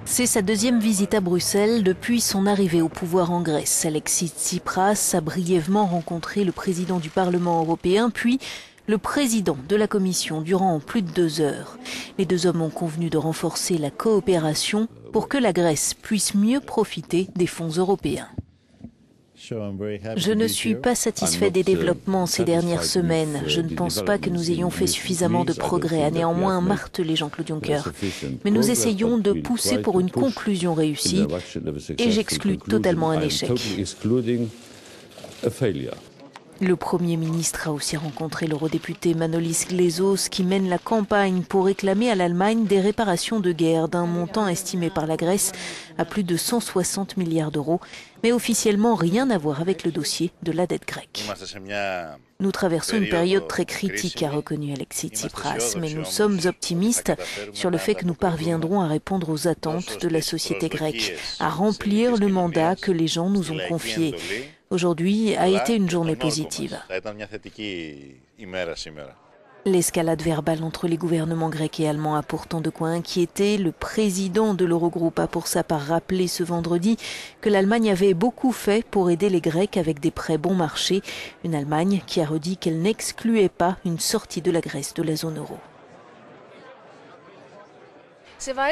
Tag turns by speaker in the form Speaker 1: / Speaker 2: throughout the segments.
Speaker 1: C'est sa deuxième visite à Bruxelles depuis son arrivée au pouvoir en Grèce. Alexis Tsipras a brièvement rencontré le président du Parlement européen, puis le président de la Commission durant plus de 2 heures. Les deux hommes ont convenu de renforcer la coopération pour que la Grèce puisse mieux profiter des fonds européens. Je ne suis pas satisfait des développements ces dernières semaines. Je ne pense pas que nous ayons fait suffisamment de progrès, a néanmoins martelé Jean-Claude Juncker. Mais nous essayons de pousser pour une conclusion réussie et j'exclus totalement un échec. Le Premier ministre a aussi rencontré l'eurodéputé Manolis Glezos qui mène la campagne pour réclamer à l'Allemagne des réparations de guerre d'un montant estimé par la Grèce à plus de 160 milliards d'euros, mais officiellement rien à voir avec le dossier de la dette grecque. Nous traversons une période très critique, a reconnu Alexis Tsipras, mais nous sommes optimistes sur le fait que nous parviendrons à répondre aux attentes de la société grecque, à remplir le mandat que les gens nous ont confié. Aujourd'hui a été une journée positive. L'escalade verbale entre les gouvernements grecs et allemands a pourtant de quoi inquiéter. Le président de l'Eurogroupe a pour sa part rappelé ce vendredi que l'Allemagne avait beaucoup fait pour aider les Grecs avec des prêts bon marché. Une Allemagne qui a redit qu'elle n'excluait pas une sortie de la Grèce de la zone euro.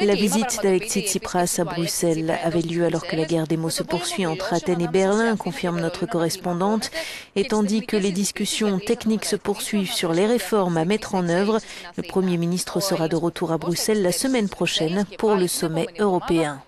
Speaker 1: La visite d'Alexis Tsipras à Bruxelles avait lieu alors que la guerre des mots se poursuit entre Athènes et Berlin, confirme notre correspondante, et tandis que les discussions techniques se poursuivent sur les réformes à mettre en œuvre, le Premier ministre sera de retour à Bruxelles la semaine prochaine pour le sommet européen.